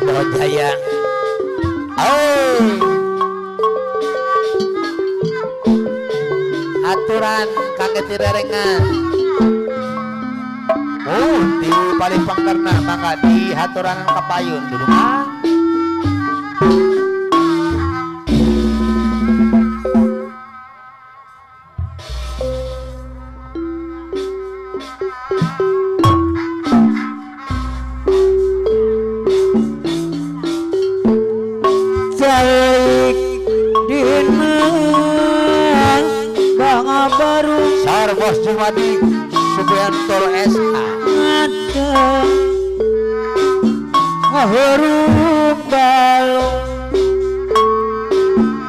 pohon jaya. Oh, aturan kaget direrengan. Oh, di paling pangkarna maka di haturan kapayun dulu mah. Bos Jumadi Subiantoro SH ada ngahurung balong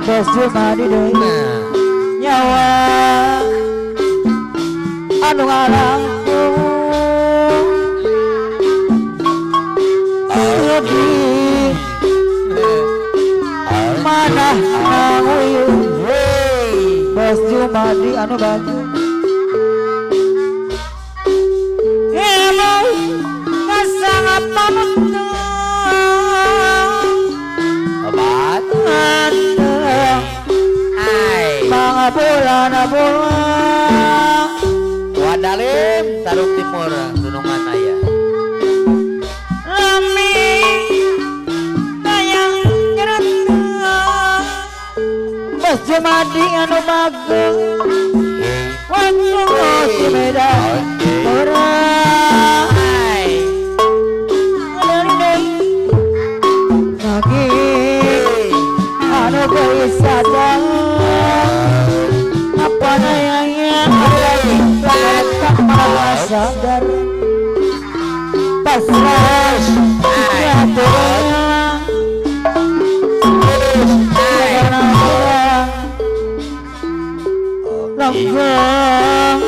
Bos Jumadi deui nyawa anu ngalangkung sedih manah nguyung Bos Jumadi anu bagus pulang Wadalim Taruk Timur Gunungan Aya Lami Tayang Nyerat Bos Jumadi anu bagus Waktu si Medan orang lagi anu bisa sadar pasrah ya pulang langgeng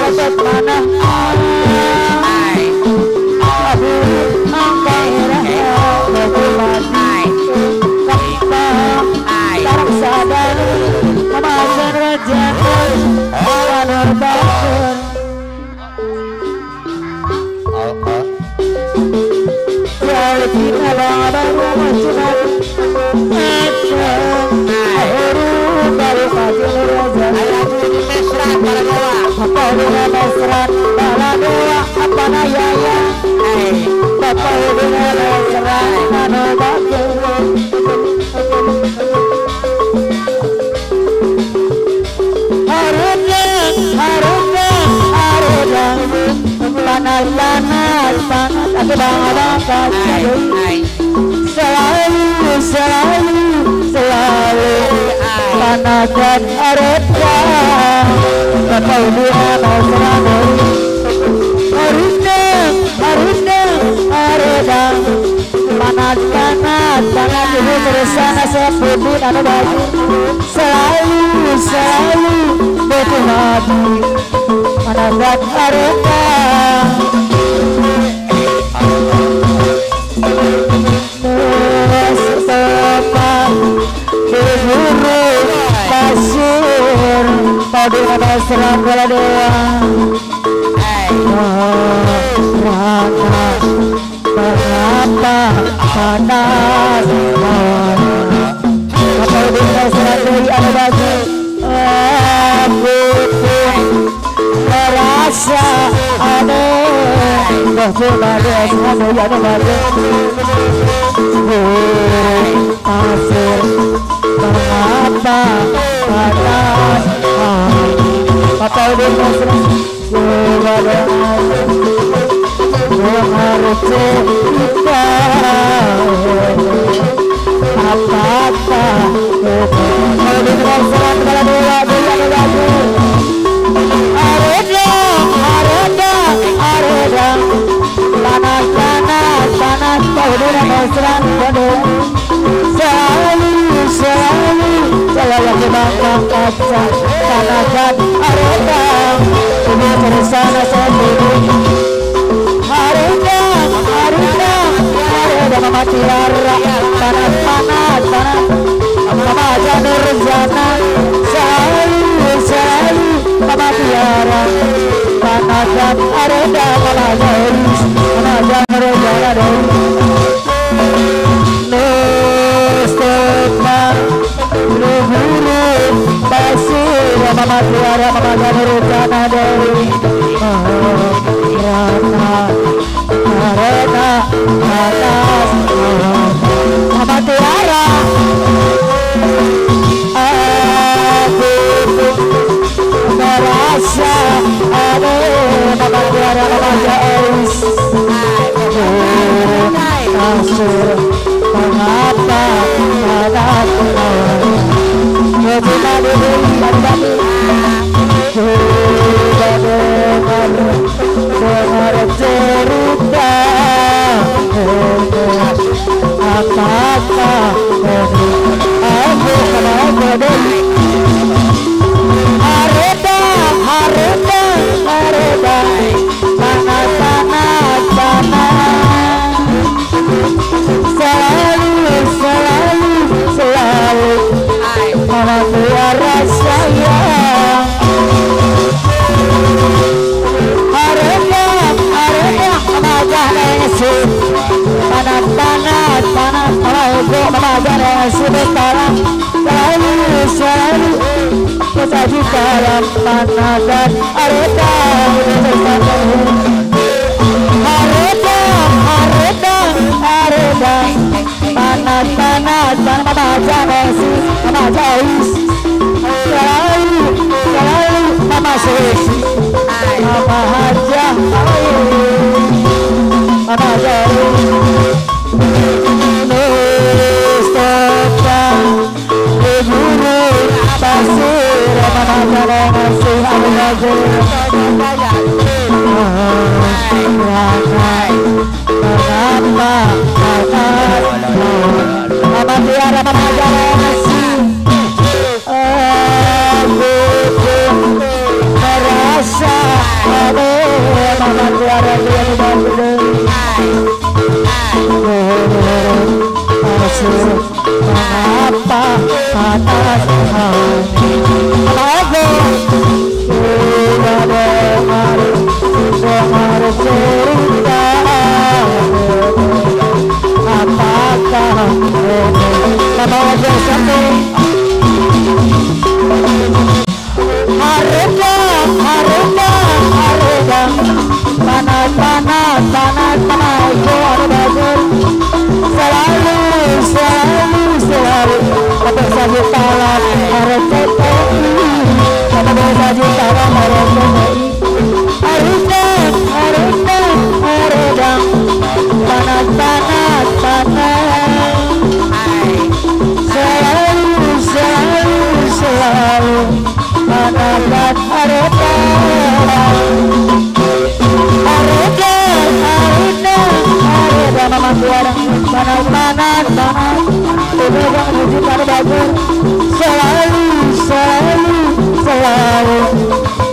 dapat mana abu angkai raya bagaimana kapal tarang sadar kemasan rajakan wanor bakar kita baru macam baru pagi raja mesra para doa apa dengan mesra para doa apa naya ya bapak dengan mesra mana bagus panas aku bangga selalu panas dan areda bapak ibu anak serang harusnya areda panas ibu bersana sepuluh anak baju selalu betul hati panas dan areda Padu ada serang bola doa panas mengapa panas apa bisa serang dari ada baju aku pun merasa aneh bahwa ada semua ada baju pasir mengapa panas apa udah pasrah juga harus cerita apa-apa kalau di pasrah kalau bola areda panas kau di pasrah selalu dibangga kaca panasan areda ini bersana sendiri areda mama tiara panas mama janur jana selalu mama tiara panasan areda mama janur jana Tiara Mama Rencana Dewi Rana Arena atas Mama Tiara aku merasa ada Mama Tiara Mama Jais kasur mengapa ada cuma dengar cerita apakah aku kenapa dari hareda panas selalu Mama Tiara sayang hareda Mama jangan esok panas Mama jangan esok sekarang selalu kesaji dalam panas dan hareda panas Mama jangan Mama jauh selalu Mama sesi Mama haja Mama jauh Mustafa Guru pasir Mama jangan ngasih aku lagi mengapa Mama Tiara Mama jangan ngasih aku merasa ada Mama Tiara dia mengapa panas hati aku dengar cerita apakah Mama bersama hareda panas Mama itu ada selalu Mama saja talam harus Mama saja talam harus hareda selalu panas hareda Mama Tiara panas pegang musik pada bagus selalu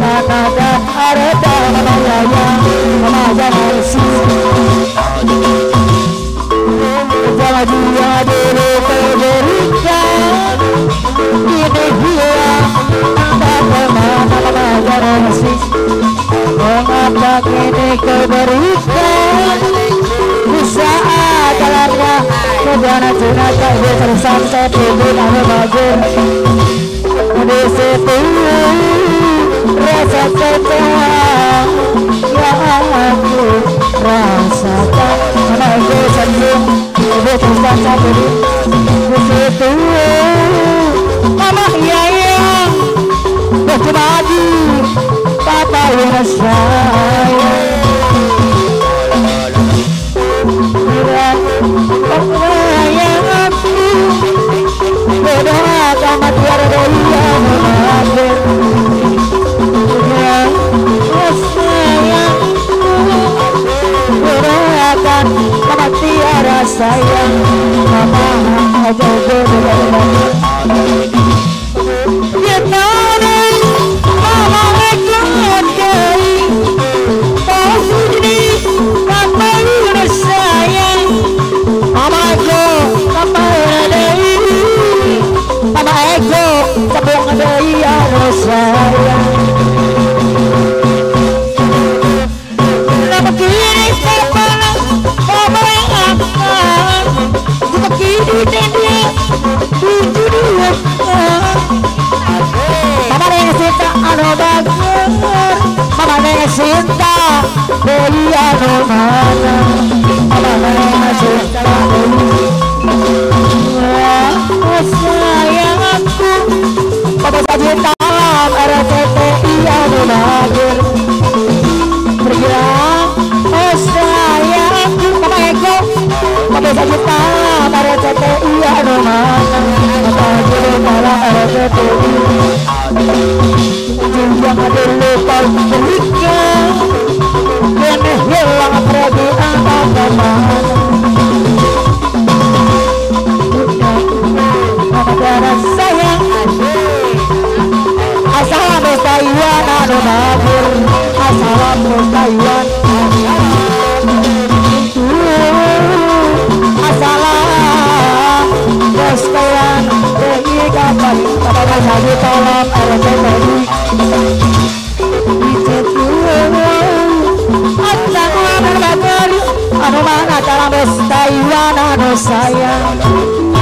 panas dan hareda Mama Yaya Mama jangan jangan juga dulu berikan ini dia Mama jangan mengapa kini kau berikan saat dalamnya kebenaran jenaka bersantai pun aku bagus di situ rasa kecewa yang aku rasakan karena aku senyum bersantai di situ Mama Yaya berkembali Papa yang sayang berdoa Mama Tiara Dewi yang mengakhir sayang berdoakan Mama Tiara sayang Mama aja berdoa ya Mama sayang Mama ego sebelum ada yang sayang lama kini kepala Mama yang akan jika kini nenek 7 Mama yang suka iya no mana mana suka sayangku pada saja talam RCTI anu lahir bergerak oh sayangku Papa Eko pada saja talam RCTI anu mana pada saja talam RCTI jangan ada lupa berikan kene hilang pergi apa mana sayang asal Taiwan anu mahir asal Taiwan asal Taiwan pergi kapan pada saja talam RCTI anu mana dalam Taiwan anu sayang